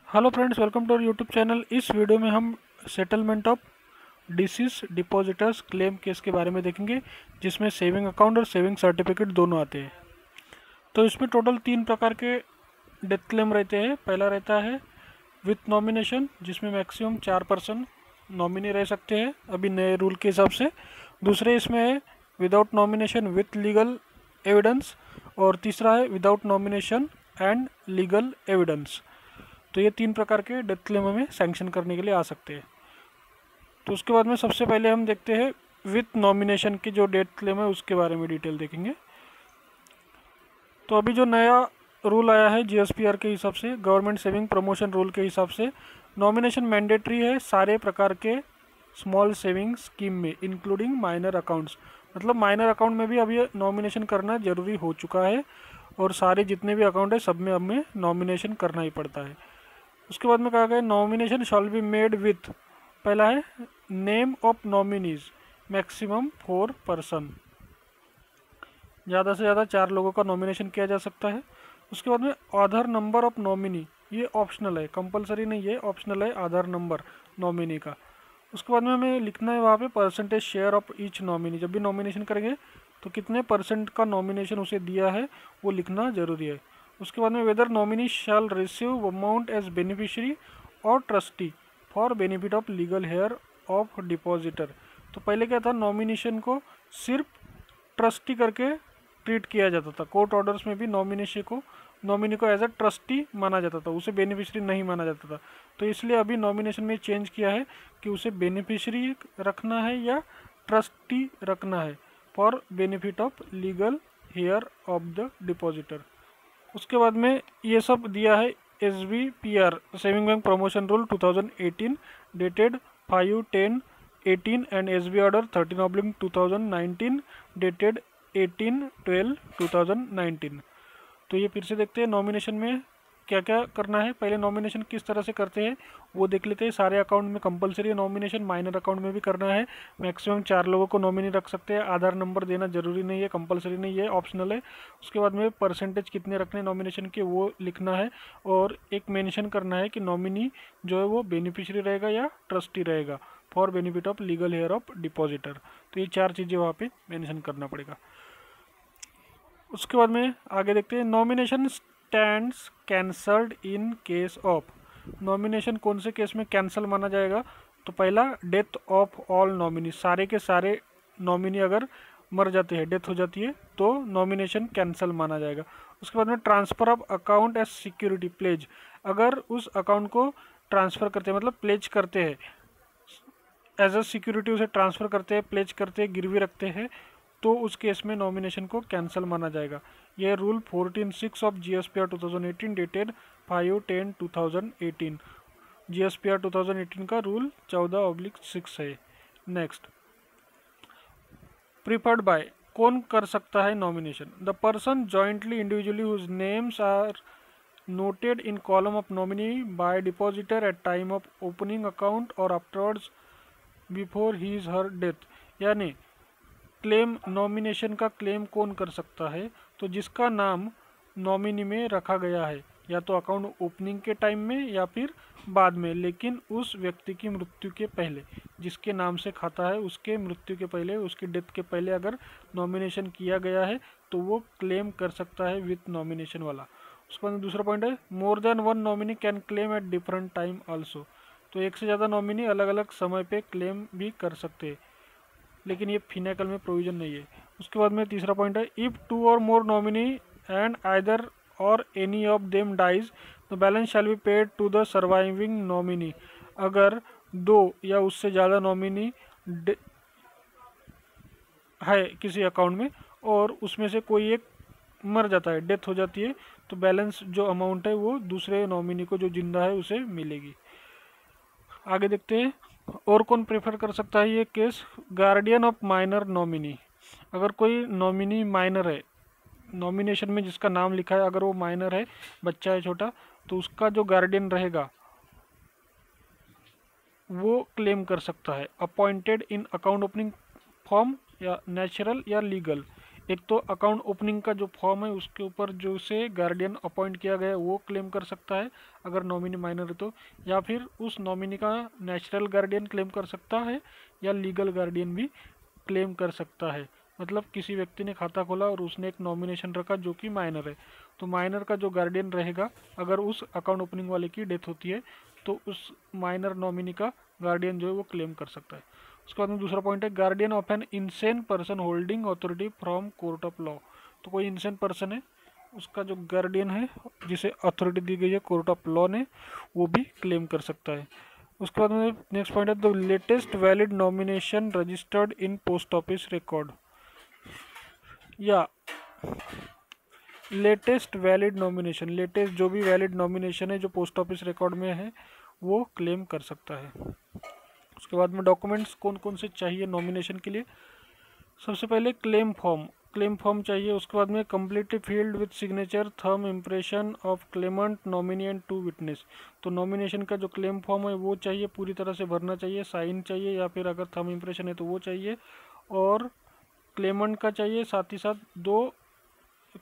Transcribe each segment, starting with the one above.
Hello friends, welcome to our YouTube channel. इस video में हम settlement of deceased depositors claim case के बारे में देखेंगे, जिसमें सेविंग अकाउंट और सेविंग सर्टिफिकेट दोनों आते हैं। तो इसमें टोटल 3 प्रकार के डेथ क्लेम रहते हैं। पहला रहता है विथ नॉमिनेशन, जिसमें मैक्सिमम 4% नॉमिनी रह सकते हैं अभी नए रूल के हिसाब से। दूसरे इसमें है without nomination with legal evidence, और तीसरा है without nomination and legal evidence. तो ये 3 प्रकार के डेथ क्लेम हमें सैंक्शन करने के लिए आ सकते हैं। तो उसके बाद में सबसे पहले हम देखते हैं विथ नॉमिनेशन की जो डेथ क्लेम है उसके बारे में डिटेल देखेंगे। तो अभी जो नया रूल आया है जीएसपीआर के हिसाब से, गवर्नमेंट सेविंग प्रमोशन रूल के हिसाब से, नॉमिनेशन मैंडेटरी है सारे प्रकार के स्मॉल सेविंग स्कीम में, इंक्लूडिंग माइनर अकाउंट्स। मतलब माइनर अकाउंट में भी अब ये नॉमिनेशन करना जरूरी हो चुका है, और सारे जितने भी अकाउंट है सब में अब में नॉमिनेशन करना ही पड़ता है। उसके बाद में कहा गया nomination shawl be made with, पहला है name of nominees maximum 4 person, ज़्यादा से ज़्यादा 4 लोगों का नॉमिनेशन किया जा सकता है। उसके बाद में आधार नंबर ऑफ नॉमिनी, ये ऑप्शनल है, कंपलसरी नहीं है, ऑप्शनल है आधार नंबर नॉमिनी का। उसके बाद में हमें लिखना है वहाँ पे percentage share of each nominee. जब भी नॉमिनेशन करेंगे तो कितने परसेंट का नॉमिनेशन उसे दिया है वो लिखना जरूरी है। उसके बाद में whether nominee shall receive amount as beneficiary और trustee for benefit of legal heir of depositor. तो पहले क्या था, नॉमिनेशन को सिर्फ ट्रस्टी करके ट्रीट किया जाता था। कोर्ट ऑर्डर्स में भी नॉमिनी को एज अ ट्रस्टी माना जाता था, उसे बेनिफिशियरी नहीं माना जाता था। तो इसलिए अभी नॉमिनेशन में चेंज किया है कि उसे बेनिफिशियरी रखना है या ट्रस्टी रखना है for benefit of legal heir of the depositor. उसके बाद में ये सब दिया है SBPR saving bank promotion rule 2018 dated 5/10/18 and SB order 13/2019 dated 18/12/2019। तो ये फिर से देखते हैं नॉमिनेशन में क्या क्या करना है। पहले नॉमिनेशन किस तरह से करते हैं वो देख लेते हैं। सारे अकाउंट में कंपलसरी है नॉमिनेशन, माइनर अकाउंट में भी करना है। मैक्सिमम 4 लोगों को नॉमिनी रख सकते हैं। आधार नंबर देना जरूरी नहीं है, कंपलसरी नहीं है, ऑप्शनल है। उसके बाद में परसेंटेज कितने रखने नॉमिनेशन के वो लिखना है, और एक मेंशन करना है कि नॉमिनी जो है वो बेनिफिशियरी रहेगा या ट्रस्टी रहेगा for benefit of legal heir of depositor. तो ये 4 चीज़ें वहाँ पे मेंशन करना पड़ेगा। उसके बाद में आगे देखते हैं nomination stands cancelled in case of. Nomination कौन से केस में कैंसिल माना जाएगा, तो पहला डेथ ऑफ ऑल नॉमिनी, सारे के सारे नॉमिनी अगर मर जाते हैं, डेथ हो जाती है, तो नॉमिनेशन कैंसिल माना जाएगा। उसके बाद में transfer of account as security pledge, अगर उस अकाउंट को ट्रांसफ़र करते हैं, मतलब प्लेज करते हैं, एज अ सिक्योरिटी उसे ट्रांसफ़र करते हैं, प्लेज करते हैं, गिरवी रखते हैं, तो उस केस में नॉमिनेशन को कैंसिल माना जाएगा। यह rule 14(6) of GSPR 2018 dated 5/10/2018। GSPR 2018 का रूल 14/6 है। नेक्स्ट, प्रीफर्ड बाय, कौन कर सकता है nomination, the person jointly individually whose names are noted in column of nominee by depositor at time of opening account or afterwards before his her death। यानी claim, nomination का claim कौन कर सकता है, तो जिसका नाम नॉमिनी में रखा गया है, या तो अकाउंट ओपनिंग के टाइम में या फिर बाद में, लेकिन उस व्यक्ति की मृत्यु के पहले, जिसके नाम से खाता है उसके मृत्यु के पहले, उसकी डेथ के पहले अगर नॉमिनेशन किया गया है तो वो क्लेम कर सकता है विथ नॉमिनेशन वाला। उसके बाद दूसरा पॉइंट है मोर than one nominee can claim at different time also. तो एक से ज़्यादा नॉमिनी अलग अलग समय पे क्लेम भी कर सकते हैं, लेकिन ये फिनेकल में प्रोविजन नहीं है। उसके बाद में तीसरा पॉइंट है if 2 or more nominee and either or any of them dies the balance shall be paid to the surviving nominee. अगर 2 या उससे ज़्यादा नॉमिनी है किसी अकाउंट में और उसमें से कोई एक मर जाता है, डेथ हो जाती है, तो बैलेंस जो अमाउंट है वो दूसरे नॉमिनी को जो जिंदा है उसे मिलेगी। आगे देखते हैं और कौन प्रेफर कर सकता है ये case, guardian of minor nominee. अगर कोई नॉमिनी माइनर है, नॉमिनेशन में जिसका नाम लिखा है अगर वो माइनर है, बच्चा है छोटा, तो उसका जो गार्डियन रहेगा वो क्लेम कर सकता है। Appointed in account opening form या नेचुरल या लीगल, एक तो अकाउंट ओपनिंग का जो फॉर्म है उसके ऊपर जो से गार्डियन अपॉइंट किया गया है वो क्लेम कर सकता है अगर नॉमिनी माइनर है तो, या फिर उस नॉमिनी का नेचुरल गार्डियन क्लेम कर सकता है या लीगल गार्डियन भी क्लेम कर सकता है। मतलब किसी व्यक्ति ने खाता खोला और उसने एक नॉमिनेशन रखा जो कि माइनर है, तो माइनर का जो गार्डियन रहेगा अगर उस अकाउंट ओपनिंग वाले की डेथ होती है तो उस माइनर नॉमिनी का गार्डियन जो है वो क्लेम कर सकता है। उसके बाद में दूसरा पॉइंट है guardian of an insane person holding authority from court of law. तो कोई इंसेन पर्सन है, उसका जो गार्डियन है जिसे अथॉरिटी दी गई है कोर्ट ऑफ लॉ ने, वो भी क्लेम कर सकता है। उसके बाद में नेक्स्ट पॉइंट है the latest valid nomination registered in post office record, या लेटेस्ट वैलिड नॉमिनेशन, लेटेस्ट जो भी वैलिड नॉमिनेशन है जो पोस्ट ऑफिस रिकॉर्ड में है वो क्लेम कर सकता है। उसके बाद में डॉक्यूमेंट्स कौन कौन से चाहिए नॉमिनेशन के लिए। सबसे पहले क्लेम फॉर्म चाहिए। उसके बाद में completely field with signature thumb impression of Clement nominee and 2 witness. तो नॉमिनेशन का जो क्लेम फॉर्म है वो चाहिए, पूरी तरह से भरना चाहिए, साइन चाहिए या फिर अगर थंब इम्प्रेशन है तो वो चाहिए, और क्लेमेंट का चाहिए, साथ ही साथ 2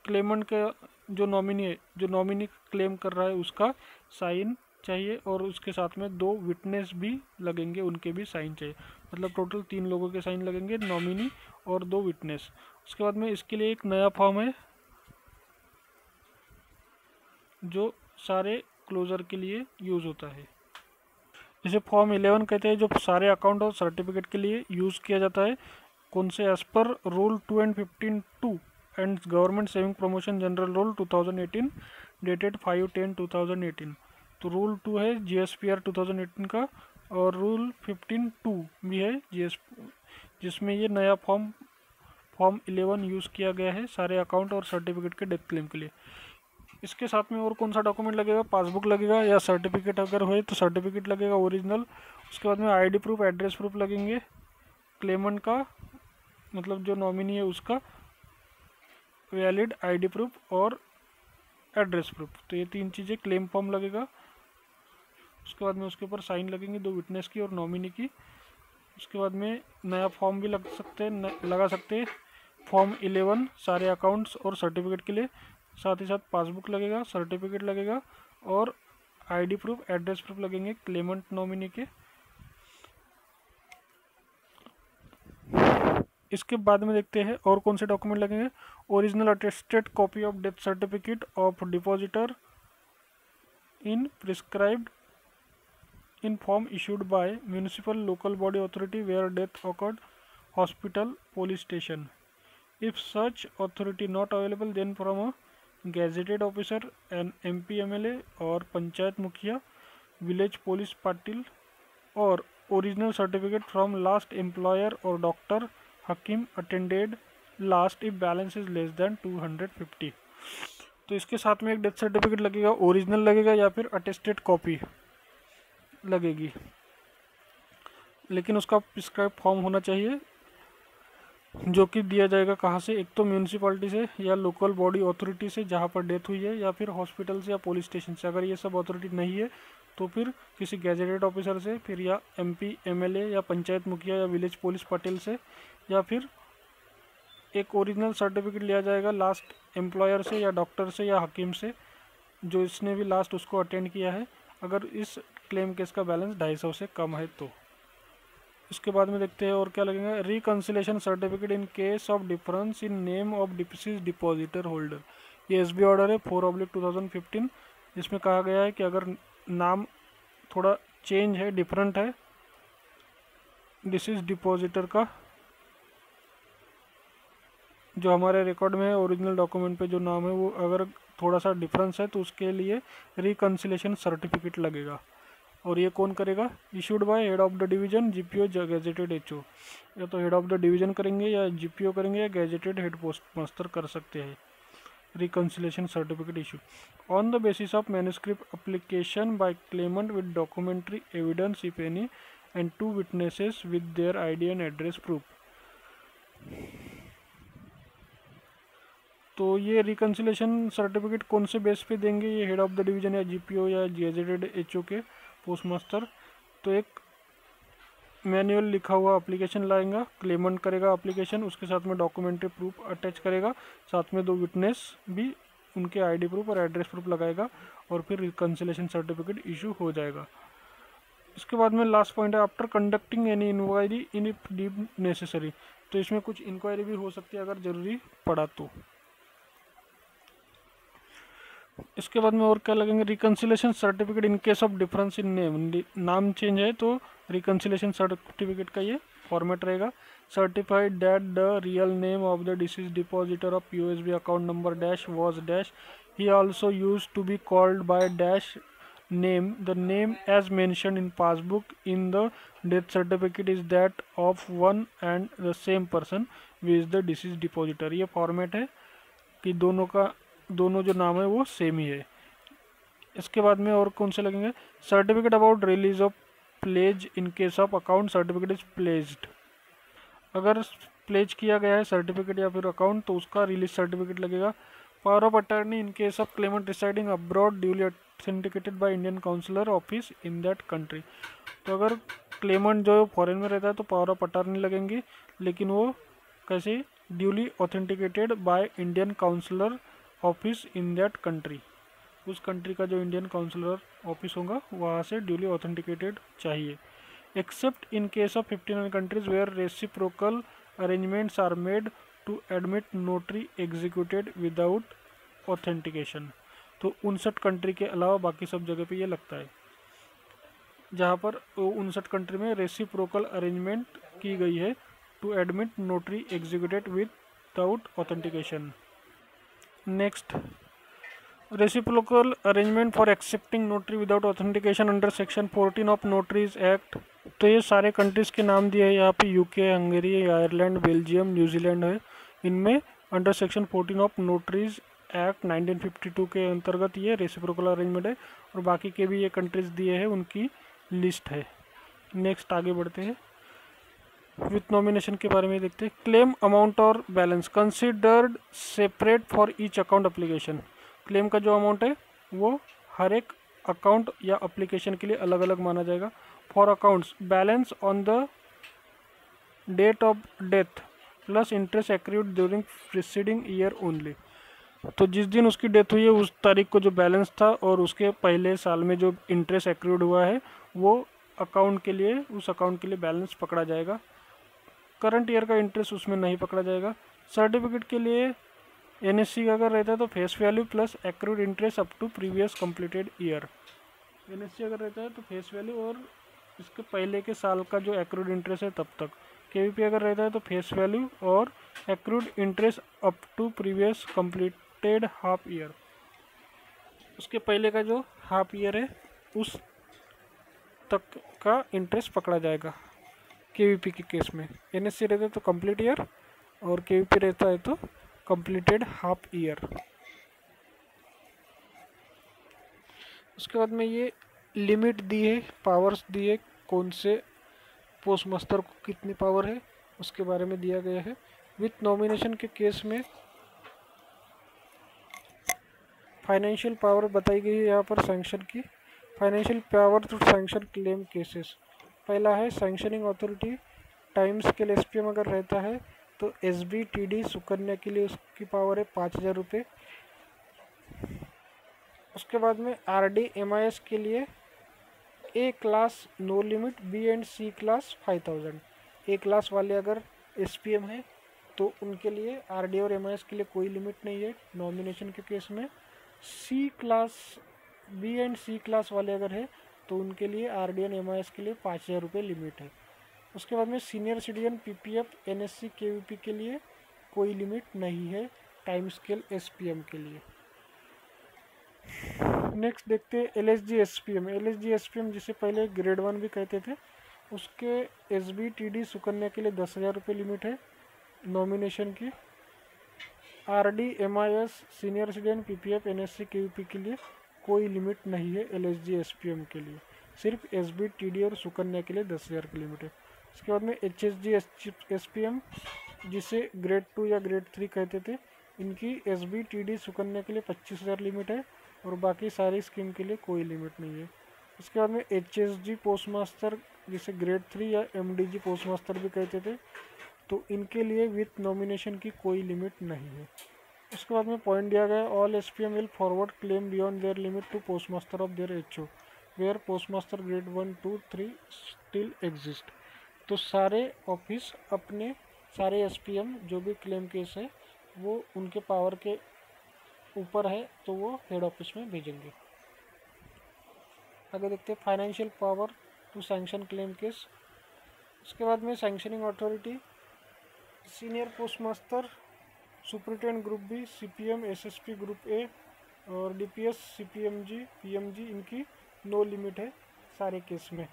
क्लेमेंट का जो नॉमिनी है, जो नॉमिनी क्लेम कर रहा है उसका साइन चाहिए, और उसके साथ में 2 विटनेस भी लगेंगे, उनके भी साइन चाहिए। मतलब टोटल 3 लोगों के साइन लगेंगे, नॉमिनी और 2 विटनेस। उसके बाद में इसके लिए एक नया फॉर्म है जो सारे क्लोजर के लिए यूज़ होता है, इसे फॉर्म 11 कहते हैं, जो सारे अकाउंट और सर्टिफिकेट के लिए यूज़ किया जाता है। कौन से? As per rule 2 and 15(2) and government saving promotion general rule 2018 dated 5/10/2018। तो रूल 2 है GSPR 2018 का, और रूल 15(2) भी है जिसमें ये नया फॉर्म 11 यूज़ किया गया है सारे अकाउंट और सर्टिफिकेट के डेथ क्लेम के लिए। इसके साथ में और कौन सा डॉक्यूमेंट लगेगा? पासबुक लगेगा, या सर्टिफिकेट अगर हो तो सर्टिफिकेट लगेगा ओरिजिनल। उसके बाद में आईडी प्रूफ, एड्रेस प्रूफ लगेंगे, क्लेमेंट का मतलब जो नॉमिनी है उसका वैलिड आईडी प्रूफ और एड्रेस प्रूफ। तो ये 3 चीज़ें क्लेम फॉर्म लगेगा। उसके बाद में उसके ऊपर साइन लगेंगे 2 विटनेस की और नॉमिनी की। उसके बाद में नया फॉर्म भी लगा सकते हैं, फॉर्म 11 सारे अकाउंट्स और सर्टिफिकेट के लिए। साथ ही साथ पासबुक लगेगा, सर्टिफिकेट लगेगा और आईडी प्रूफ, एड्रेस प्रूफ लगेंगे क्लेमेंट नॉमिनी के। इसके बाद में देखते हैं और कौन से डॉक्यूमेंट लगेंगे। Original attested copy of death certificate of depositor in prescribed in form issued by municipal local body authority where death occurred, hospital, police station. If such authority not available, then from a gazetted officer, an MP MLA or panchayat mukhiya, village police patil, or original certificate from last employer or doctor hakim attended last if balance is less than 250। तो इसके साथ में एक death certificate लगेगा, original लगेगा या फिर attested copy लगेगी, लेकिन उसका प्रिस्क्राइब फॉर्म होना चाहिए जो कि दिया जाएगा कहाँ से? एक तो म्यूनिसिपैलिटी से या लोकल बॉडी अथॉरिटी से जहाँ पर डेथ हुई है, या फिर हॉस्पिटल से या पुलिस स्टेशन से। अगर ये सब अथॉरिटी नहीं है तो फिर किसी गैजेटेड ऑफिसर से, फिर या MP MLA या पंचायत मुखिया या विलेज पुलिस पटेल से, या फिर एक ओरिजिनल सर्टिफिकेट लिया जाएगा लास्ट एम्प्लॉयर से या डॉक्टर से या हकीम से जो इसने भी लास्ट उसको अटेंड किया है, अगर इस क्लेम केस का बैलेंस 250 से कम है तो। इसके बाद में देखते हैं और क्या लगेगा। Reconciliation certificate in case of difference in name of deceased depositor holder. ये SB ऑर्डर है 4/2015, जिसमें कहा गया है कि अगर नाम थोड़ा चेंज है, डिफरेंट है डिसीज डिपॉजिटर का, जो हमारे रिकॉर्ड में है ओरिजिनल डॉक्यूमेंट पे जो नाम है वो अगर थोड़ा सा डिफरेंस है तो उसके लिए रिकंसिलेशन सर्टिफिकेट लगेगा। और ये कौन करेगा? Issued by head of the division, GPO, gazetted HO। या तो हेड ऑफ द डिवीजन करेंगे या GPO करेंगे या गैजेटेड हेड पोस्ट मास्टर कर सकते हैं। Reconciliation certificate issue on the basis of manuscript application by Clement with documentary evidence if any and 2 witnesses with their ID and address proof. तो ये reconciliation certificate कौन से base पे देंगे? ये हेड ऑफ द डिवीजन या GPO या gazetted HO के पोस्ट मास्टर। तो एक मैनुअल लिखा हुआ एप्लीकेशन लाएगा, क्लेमेंट करेगा एप्लीकेशन, उसके साथ में डॉक्यूमेंट्री प्रूफ अटैच करेगा, साथ में 2 विटनेस भी उनके आईडी प्रूफ और एड्रेस प्रूफ लगाएगा, और फिर रिकन्सिलेशन सर्टिफिकेट इशू हो जाएगा। इसके बाद में लास्ट पॉइंट है, after conducting any inquiry in if deemed necessary. तो इसमें कुछ इंक्वायरी भी हो सकती है अगर ज़रूरी पड़ा तो। इसके बाद में और क्या लगेंगे, reconciliation certificate in case of difference in name, नाम चेंज है तो रिकन्सिलेशन सर्टिफिकेट का ये फॉर्मेट रहेगा। Certified that the real name of the deceased depositor of USB account number dash was dash, he also used to be called by dash name, the name as mentioned in passbook in the death certificate is that of one and the same person who is the deceased depositor। ये format है कि दोनों जो नाम है वो same ही है। इसके बाद में और कौन से लगेंगे, certificate about release of pledge in case of account certificate is pledged, अगर प्लेज किया गया है सर्टिफिकेट या फिर अकाउंट तो उसका रिलीज सर्टिफिकेट लगेगा। Power of attorney in case of claimant residing abroad duly authenticated by Indian counsellor office in that country. तो अगर क्लेमेंट जो फॉरेन में रहता है तो पावर ऑफ अटर्नी लगेंगी, लेकिन वो कैसे, duly authenticated by Indian counsellor office in that country, उस कंट्री का जो इंडियन काउंसलर ऑफिस होगा वहाँ से ड्यूली ऑथेंटिकेटेड चाहिए। Except in case of 59 countries where reciprocal arrangements are made to admit notary executed without authentication। तो 59 country के अलावा बाकी सब जगह पे ये लगता है, जहाँ पर 59 कंट्री में रेसिप्रोकल अरेंजमेंट की गई है to admit notary executed without authentication. Next, reciprocal arrangement for accepting notary without authentication under section 14 of notaries act. तो ये सारे कंट्रीज़ के नाम दिए हैं यहाँ पे, UK, Hungary, Ireland, Belgium, New Zealand है। इनमें under section 14 of notaries act 1952 के अंतर्गत ये रेसिप्रोकल अरेंजमेंट है, और बाकी के भी ये कंट्रीज़ दिए हैं उनकी लिस्ट है। नेक्स्ट आगे बढ़ते हैं, विथ नॉमिनेशन के बारे में देखते हैं। क्लेम अमाउंट और balance considered separate for each account application. Claim का जो अमाउंट है वो हर एक अकाउंट या एप्लीकेशन के लिए अलग अलग माना जाएगा। For accounts, balance on the date of death plus interest accrued during preceding year only. तो जिस दिन उसकी डेथ हुई है उस तारीख को जो बैलेंस था और उसके पहले साल में जो इंटरेस्ट एक्रूड हुआ है वो अकाउंट के लिए, उस अकाउंट के लिए बैलेंस पकड़ा जाएगा। करंट ईयर का इंटरेस्ट उसमें नहीं पकड़ा जाएगा। सर्टिफिकेट के लिए एनएससी अगर रहता है तो face value plus accrued interest up to previous completed year. NSC अगर रहता है तो फेस वैल्यू और इसके पहले के साल का जो एक्रूड इंटरेस्ट है तब तक। केवीपी अगर रहता है तो फेस वैल्यू और accrued interest up to previous completed half year, उसके पहले का जो हाफ ईयर है उस तक का इंटरेस्ट पकड़ा जाएगा केवीपी के केस में। एनएससी रहता है तो कंप्लीट ईयर और केवीपी रहता है तो कंप्लीटेड हाफ ईयर। उसके बाद में ये लिमिट दी है, पावर्स दी है, कौन से पोस्ट मास्टर को कितनी पावर है उसके बारे में दिया गया है। विथ नॉमिनेशन के केस में फाइनेंशियल पावर बताई गई है यहाँ पर सैंक्शन की। Financial power to sanction claim cases, पहला है sanctioning authority, time scale SPM अगर रहता है तो एसबीटीडी सुकन्या के लिए उसकी पावर है 5000 रुपये। उसके बाद में आरडी एमआईएस के लिए a class no limit, b and c class 5000। A class वाले अगर एसपीएम है तो उनके लिए आरडी और एमआईएस के लिए कोई लिमिट नहीं है नॉमिनेशन के केस में। C class, b and c class वाले अगर है तो उनके लिए आरडी और एमआईएस के लिए 5000 रुपये लिमिट है। उसके बाद में senior citizen, PPF, NSC, KVP के लिए कोई लिमिट नहीं है टाइम स्केल एसपीएम के लिए। नेक्स्ट देखते हैं एलएसजी एसपीएम। एलएसजी एसपीएम जिसे पहले ग्रेड 1 भी कहते थे, उसके एसबीटीडी सुकन्या के लिए 10,000 रुपये लिमिट है नॉमिनेशन की। RD, MIS, senior citizen, PPF, NSC, KVP के लिए कोई लिमिट नहीं है एलएसजी एसपीएम के लिए, सिर्फ एसबीटीडी और सुकन्या के लिए 10,000 की लिमिट है। उसके बाद में एचएसजी एसपीएम जिसे ग्रेड 2 या ग्रेड 3 कहते थे, इनकी एसबीटीडी सुकन्या के लिए 25,000 लिमिट है और बाकी सारी स्कीम के लिए कोई लिमिट नहीं है। इसके बाद में HSG पोस्ट मास्टर, जिसे ग्रेड 3 या MDG पोस्ट मास्टर भी कहते थे, तो इनके लिए विथ नॉमिनेशन की कोई लिमिट नहीं है। उसके बाद में पॉइंट दिया गया, all SPM will forward claim beyond their limit to post master of their HO where post master grade 1, 2, 3 still exist. तो सारे ऑफिस अपने सारे SPM जो भी क्लेम केस है वो उनके पावर के ऊपर है तो वो हेड ऑफिस में भेजेंगे। आगे देखते हैं financial power to sanction claim case. उसके बाद में sanctioning authority, senior post master, superintendent group B, CPM, SSP group A और DPS, CPMG, PMG, इनकी नो लिमिट है सारे केस में।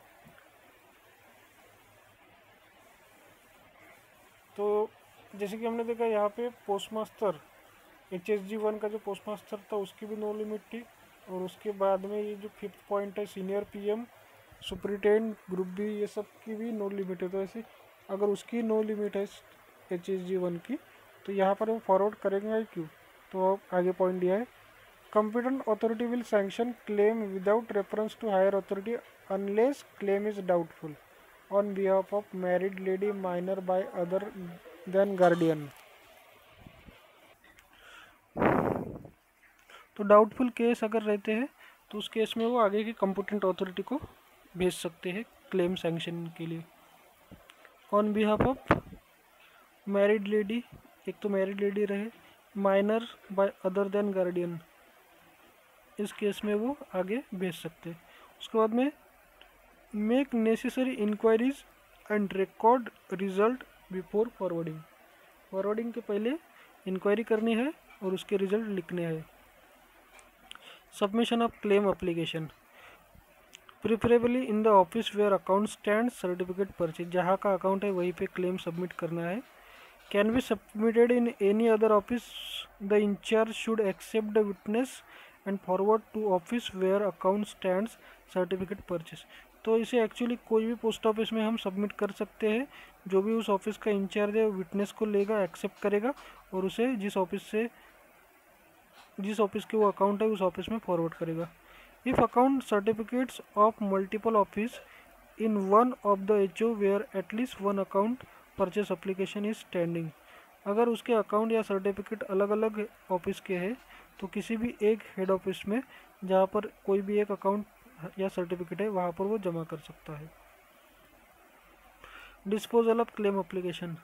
तो जैसे कि हमने देखा यहाँ पे पोस्ट मास्टर HSG 1 का जो पोस्ट मास्टर था उसकी भी नो लिमिट थी, और उसके बाद में ये जो 5th पॉइंट है senior PM, superintendent group B, ये सब की भी नो लिमिट है। तो ऐसे अगर उसकी नो लिमिट है HSG 1 की तो यहाँ पर वो फॉरवर्ड करेंगे क्यों? तो आगे पॉइंट दिया है, competent authority will sanction claim without reference to higher authority unless claim is doubtful on behalf of married lady minor by other than guardian। तो डाउटफुल केस अगर रहते हैं तो उस केस में वो आगे की कॉम्पिटेंट अथॉरिटी को भेज सकते हैं क्लेम सैंक्शन के लिए। On behalf of married lady, एक तो मैरिड लेडी रहे, minor by other than guardian, इस केस में वो आगे भेज सकते हैं। उसके बाद में make necessary inquiries and record result before forwarding, forwarding के पहले इंक्वायरी करनी है और उसके रिजल्ट लिखने हैं। Submission of claim application, preferably in the office where account stand certificate purchase, जहाँ का अकाउंट है वहीं पे क्लेम सबमिट करना है। Can be submitted in any other office, the in charge should accept the witness and forward to office where account stands certificate purchase. तो इसे actually कोई भी पोस्ट ऑफिस में हम सबमिट कर सकते हैं, जो भी उस ऑफिस का इंचार्ज है विटनेस को लेगा, एक्सेप्ट करेगा और उसे जिस ऑफिस के वो अकाउंट है उस ऑफिस में फॉरवर्ड करेगा। If account certificates of multiple office in one of the HO where at least one account purchase application is standing, अगर उसके अकाउंट या सर्टिफिकेट अलग अलग ऑफिस के हैं तो किसी भी एक हेड ऑफिस में जहाँ पर कोई भी एक अकाउंट या सर्टिफिकेट है वहाँ पर वो जमा कर सकता है। Disposal of claim application,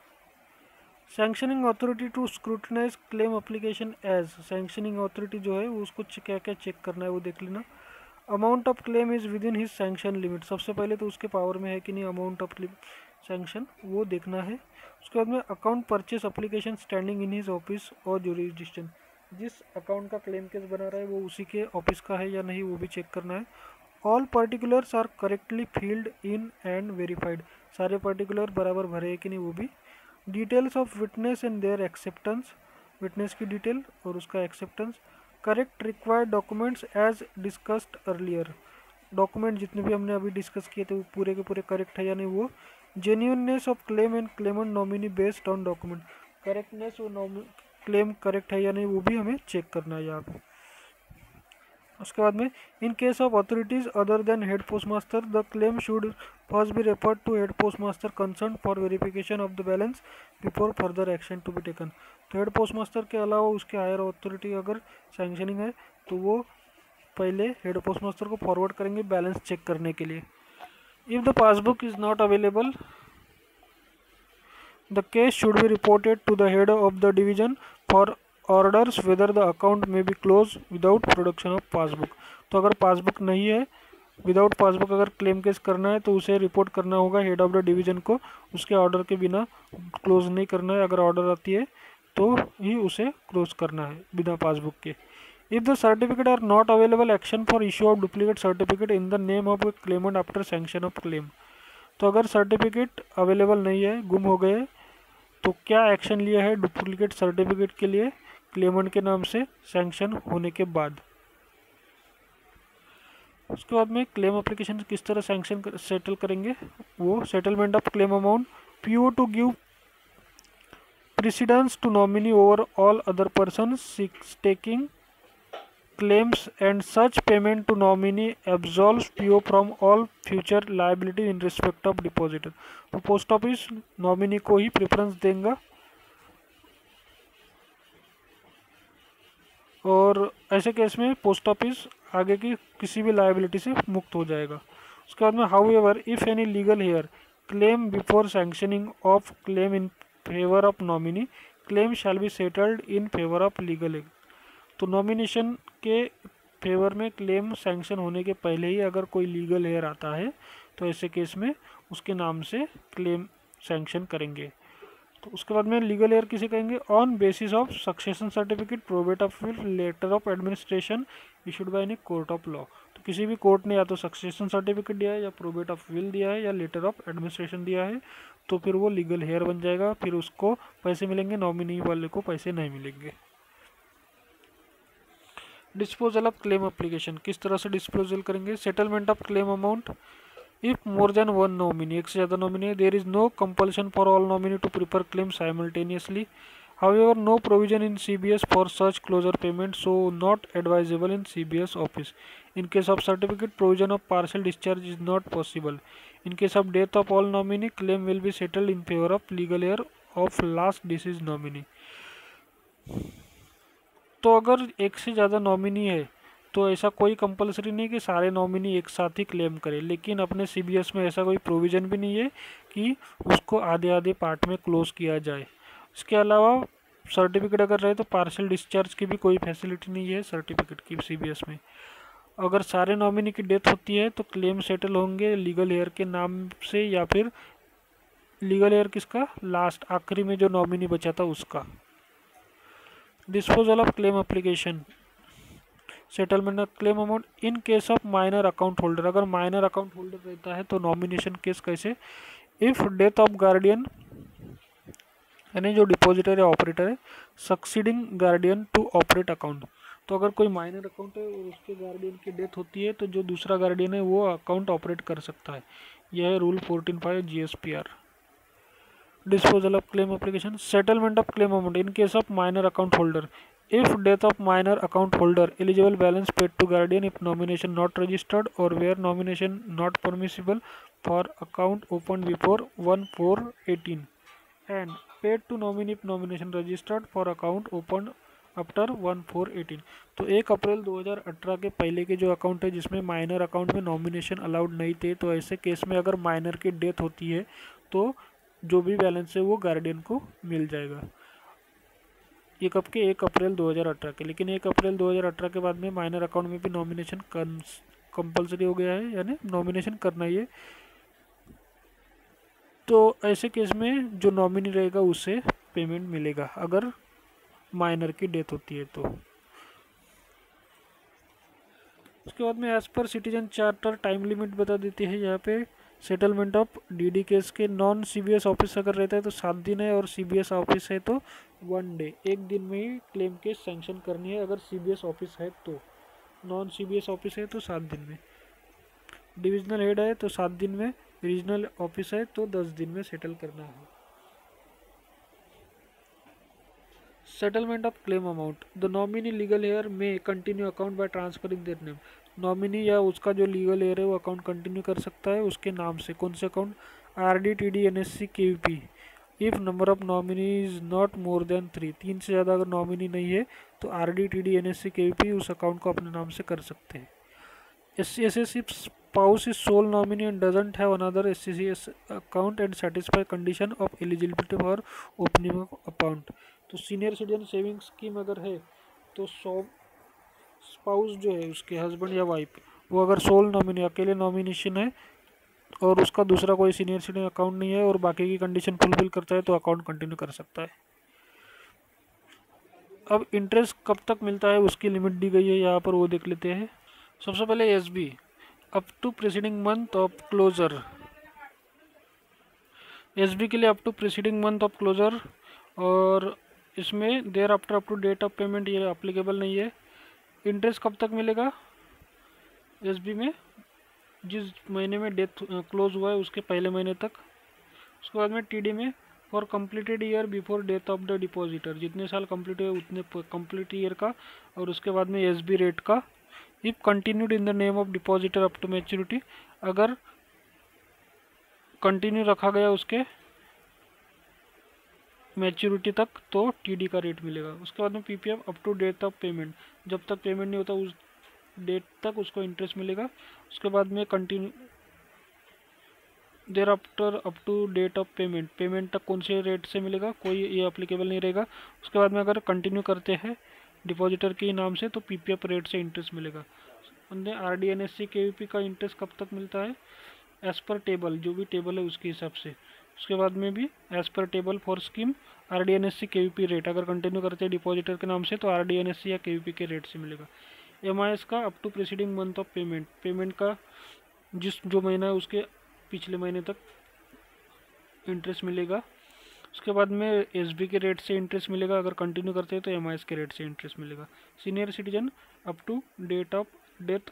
sanctioning authority to scrutinize claim application as, sanctioning authority जो है वो उसको क्या क्या चेक करना है वो देख लेना। Amount of claim is with in his sanction limit, सबसे पहले तो उसके पावर में है कि नहीं अमाउंट ऑफ सैंक्शन वो देखना है। उसके बाद में account purchase application standing in his office और जुरिसडिक्शन, जिस अकाउंट का क्लेम केस बना रहा है वो उसी के ऑफिस का है या नहीं वो भी चेक करना है। All particulars are correctly filled in and verified, सारे पर्टिकुलर बराबर भरे हैं कि नहीं वो भी। Details of witness and their acceptance, witness की डिटेल और उसका acceptance. Correct required documents as discussed earlier, document जितने भी हमने अभी डिस्कस किए थे वो पूरे के पूरे करेक्ट है या नहीं वो। Genuineness of claim and Clement nominee based on document, correctness और क्लेम करेक्ट है या नहीं वो भी हमें चेक करना है यहाँ पे। उसके बाद में in case of authorities other than head post master the claim should first be referred to head post master concern for verification of the balance before further action to be taken. तो head post master के अलावा उसके higher authority अगर sanctioning है तो वो पहले head post master को फॉरवर्ड करेंगे बैलेंस चेक करने के लिए। If the passbook is not available the case should be reported to the head of the division for orders whether the account may be close without production of passbook. तो अगर passbook नहीं है, without passbook अगर claim case करना है तो उसे report करना होगा हेड ऑफ द डिवीजन को, उसके ऑर्डर के बिना क्लोज नहीं करना है, अगर ऑर्डर आती है तो ही उसे क्लोज करना है बिना पासबुक के। If the certificate are not available action for issue of duplicate certificate in the name of Clement after sanction of claim, तो अगर सर्टिफिकेट अवेलेबल नहीं है, गुम हो गए, तो क्या एक्शन लिया है डुप्लीकेट सर्टिफिकेट के लिए क्लेमेंट के नाम से सैंक्शन होने के बाद। उसके बाद में क्लेम एप्लीकेशन किस तरह सैंक्शन सेटल करेंगे, वो settlement of claim amount, PO to give precedence to nominee over all other person staking claims and such payment to nominee absolves PO from all future liability in respect of depositor। तो post office nominee को ही preference देगा और ऐसे case में post office आगे की किसी भी लायबिलिटी से मुक्त हो जाएगा। उसके बाद में however if any legal heir claim before sanctioning of claim in favour of nominee claim shall be settled in favour of legal heir. तो नॉमिनेशन के फेवर में क्लेम सैंक्शन होने के पहले ही अगर कोई लीगल हेयर आता है तो ऐसे केस में उसके नाम से क्लेम सैंक्शन करेंगे। तो उसके बाद में लीगल हेयर किसे कहेंगे? On basis of succession certificate, probate of will, letter of administration issued by any court of law. तो किसी भी कोर्ट ने या तो सक्सेशन सर्टिफिकेट दिया है या प्रोबेट ऑफ विल दिया है या लेटर ऑफ एडमिनिस्ट्रेशन दिया है तो फिर वो लीगल हेयर बन जाएगा, फिर उसको पैसे मिलेंगे, नॉमिनी वाले को पैसे नहीं मिलेंगे। डिस्पोजल ऑफ क्लेम एप्लीकेशन किस तरह से डिस्पोजल करेंगे? Settlement of claim amount if more than one nominee, एक से ज़्यादा नॉमिनी है, there is no compulsion for all nominee to prepare claim simultaneously. However, no provision in CBS for such closure payment, so not advisable in CBS office. In case of certificate, provision of partial discharge is not possible. In case of death of all nominee, claim will be settled in favor of legal heir of last deceased nominee. तो अगर एक से ज़्यादा nominee है तो ऐसा कोई compulsory नहीं कि सारे नॉमिनी एक साथ ही क्लेम करें, लेकिन अपने CBS में ऐसा कोई प्रोविज़न भी नहीं है कि उसको आधे आधे पार्ट में क्लोज किया जाए। इसके अलावा सर्टिफिकेट अगर रहे तो पार्शियल डिस्चार्ज की भी कोई फैसिलिटी नहीं है सर्टिफिकेट की CBS में। अगर सारे नॉमिनी की डेथ होती है तो क्लेम सेटल होंगे लीगल हेयर के नाम से या फिर लीगल हेयर किसका? लास्ट आखिरी में जो नॉमिनी बचा था उसका। Disposal of claim application settlement of claim amount in case of minor account holder, अगर माइनर अकाउंट होल्डर रहता है तो नॉमिनेशन केस कैसे? इफ डेथ ऑफ गार्डियन यानी जो डिपॉजिटर या ऑपरेटर है succeeding guardian to operate account, तो अगर कोई माइनर अकाउंट है और उसके गार्डियन की डेथ होती है तो जो दूसरा गार्डियन है वो अकाउंट ऑपरेट कर सकता है। यह है rule 14(5) GSPR। Disposal of claim application settlement of claim amount in case of minor account holder if death of minor account holder eligible balance paid to guardian if nomination not registered or where nomination not permissible for account opened before 1/4/18 and paid to nominee if nomination registered for account opened after 1/4/18। तो 1 अप्रैल 2018 के पहले के जो account है जिसमें minor account में nomination allowed नहीं थे तो ऐसे केस में अगर माइनर की डेथ होती है तो जो भी बैलेंस है वो गार्डियन को मिल जाएगा। ये कब के? 1 अप्रैल 2018 के। लेकिन 1 अप्रैल 2018 के बाद में माइनर अकाउंट में भी नॉमिनेशन कंपलसरी हो गया है, यानी नॉमिनेशन करना ही है। तो ऐसे केस में जो नॉमिनी रहेगा उससे पेमेंट मिलेगा अगर माइनर की डेथ होती है तो। उसके बाद में as per citizen charter time limit बता देती है यहाँ पे। सेटलमेंट ऑफ DD केस के नॉन CBS ऑफिस अगर रहता है तो 7 दिन है और CBS ऑफिस है तो 1 डे, 1 दिन में ही क्लेम केस सैंक्शन करनी है अगर CBS ऑफिस है तो। नॉन CBS ऑफिस है तो 7 दिन में, डिविजनल हेड है तो 7 दिन में, रीजनल ऑफिस है तो 10 दिन में सेटल करना है। Settlement of claim amount the nominee legal heir may continue account by transferring their name. Nominee या उसका जो लीगल हेयर है वो अकाउंट कंटिन्यू कर सकता है उसके नाम से। कौन से account? RD TD NSC KVP। If number of nominee is not more than 3, 3 से ज़्यादा अगर नॉमिनी नहीं है तो RD TD NSC KVP उस अकाउंट को अपने नाम से कर सकते हैं। SCSS if spouse is sole nominee and doesn't have another SCCS account and satisfy condition of eligibility for opening of account। तो सीनियर सिटीजन सेविंग स्कीम अगर है तो स्पाउस जो है उसके हस्बैंड या वाइफ वो अगर सोल नॉमिनी अकेले नॉमिनेशन है और उसका दूसरा कोई सीनियर सिटीजन अकाउंट नहीं है और बाकी की कंडीशन फुलफिल करता है तो अकाउंट कंटिन्यू कर सकता है। अब इंटरेस्ट कब तक मिलता है उसकी लिमिट दी गई है यहाँ पर, वो देख लेते हैं। सबसे पहले SB up to preceding month of closure, SB के लिए up to preceding month of closure, और इसमें thereafter up to date of payment ये अप्लीकेबल नहीं है। इंटरेस्ट कब तक मिलेगा SB में? जिस महीने में डेथ क्लोज हुआ है उसके पहले महीने तक। उसके बाद में TD में for completed year before death of the depositor, जितने साल कंप्लीट हुए उतने कंप्लीट ईयर का, और उसके बाद में एसबी रेट का। If continued in the name of depositor up to maturity, अगर कंटिन्यू रखा गया उसके मैच्योरिटी तक तो टीडी का रेट मिलेगा। उसके बाद में PPF up to date of payment, जब तक पेमेंट नहीं होता उस डेट तक उसको इंटरेस्ट मिलेगा। उसके बाद में continue thereafter up to date of payment, payment तक कौन से रेट से मिलेगा, कोई ये अप्लीकेबल नहीं रहेगा। उसके बाद में अगर कंटिन्यू करते हैं डिपॉजिटर के नाम से तो पीपीएफ रेट से इंटरेस्ट मिलेगा। आरडी एनएससी केवीपी का इंटरेस्ट कब तक मिलता है, एज पर टेबल, जो भी टेबल है उसके हिसाब से। उसके बाद में भी as per table for scheme RD NSC KVP rate, अगर कंटिन्यू करते हैं डिपॉजिटर के नाम से तो आरडी एनएससी या केवीपी के रेट से मिलेगा। एमआईएस का up to preceding month of payment, payment का जिस जो महीना है उसके पिछले महीने तक इंटरेस्ट मिलेगा। उसके बाद में एसबी के रेट से इंटरेस्ट मिलेगा, अगर कंटिन्यू करते हैं तो एमआईएस के रेट से इंटरेस्ट मिलेगा। Senior citizen up to death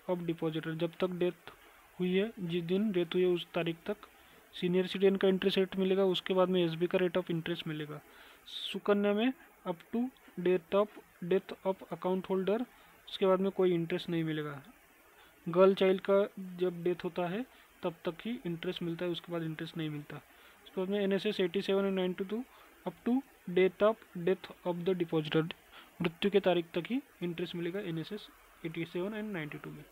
of depositor, जब तक डेथ हुई है, जिस दिन डेथ हुई है उस तारीख तक सीनियर सिटीजन का इंटरेस्ट रेट मिलेगा। उसके बाद में एसबी का रेट ऑफ इंटरेस्ट मिलेगा। सुकन्या में up to death of account holder, उसके बाद में कोई इंटरेस्ट नहीं मिलेगा। गर्ल चाइल्ड का जब डेथ होता है तब तक ही इंटरेस्ट मिलता है, उसके बाद इंटरेस्ट नहीं मिलता। उसके बाद में NSS 87 and 92 up to death of the depositor, मृत्यु के तारीख तक ही इंटरेस्ट मिलेगा एनएसएस 87 एंड 92 में।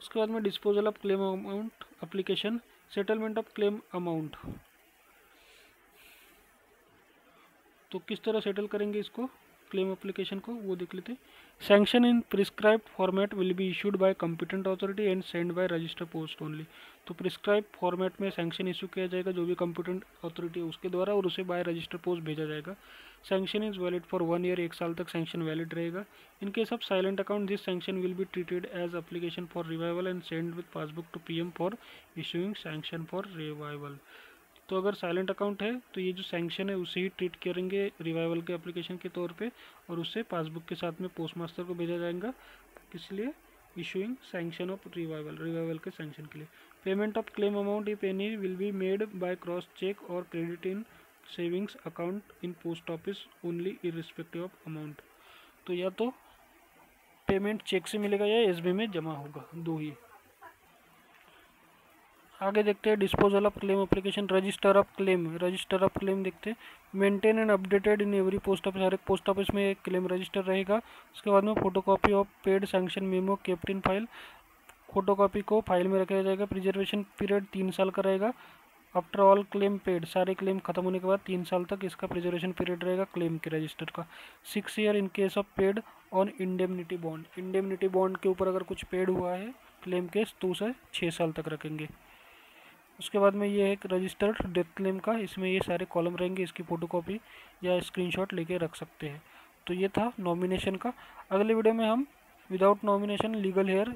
उसके बाद में disposal of claim amount application, settlement of claim amount, तो किस तरह सेटल करेंगे इसको क्लेम एप्लीकेशन को वो देख लेते हैं। Sanction in prescribed format will be issued by competent authority and send by register post only, तो प्रिस्क्राइब फॉर्मेट में सैंक्शन इशू किया जाएगा जो भी कॉम्पिटेंट अथॉरिटी है उसके द्वारा, और उसे बाय रजिस्टर पोस्ट भेजा जाएगा। Sanction is valid for 1 year, 1 साल तक सैंक्शन वैलिड रहेगा। In case of silent account this sanction will be treated as application for revival and send with passbook to PM for issuing sanction for revival. तो अगर silent account है तो ये जो sanction है उसे ही ट्रीट करेंगे रिवाइवल के एप्लीकेशन के तौर पे, और उससे पासबुक के साथ में पोस्ट मास्टर को भेजा जाएगा, इसलिए इशूइंग सैंक्शन ऑफ रिवाइवल के सैंक्शन के लिए। Payment of claim amount if any will be made by cross cheque और credit in savings account in post office only irrespective of amount, तो या तो पेमेंट चेक से मिलेगा या एसबी में जमा होगा, दो ही। आगे देखते हैं disposal of claim application, register of claim देखते हैं। Maintain and updated in every post office, हर एक पोस्ट ऑफिस में एक क्लेम रजिस्टर रहेगा। उसके बाद में photocopy of paid sanction memo kept in file, photocopy को फाइल में रखा जाएगा। प्रिजर्वेशन पीरियड 3 साल का रहेगा। आफ्टर ऑल क्लेम पेड, सारे क्लेम खत्म होने के बाद 3 साल तक इसका प्रिजर्वेशन पीरियड रहेगा क्लेम के रजिस्टर का। 6 year in case of paid on indemnity bond, indemnity bond के ऊपर अगर कुछ पेड हुआ है क्लेम केस तो उसे 6 साल तक रखेंगे। उसके बाद में ये एक रजिस्टर्ड डेथ क्लेम का, इसमें ये सारे कॉलम रहेंगे, इसकी फ़ोटोकॉपी या स्क्रीनशॉट लेके रख सकते हैं। तो ये था नॉमिनेशन का। अगले वीडियो में हम विदाउट नॉमिनेशन लीगल हेयर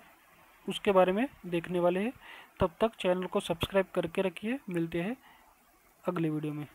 उसके बारे में देखने वाले हैं। तब तक चैनल को सब्सक्राइब करके रखिए, मिलते हैं अगले वीडियो में।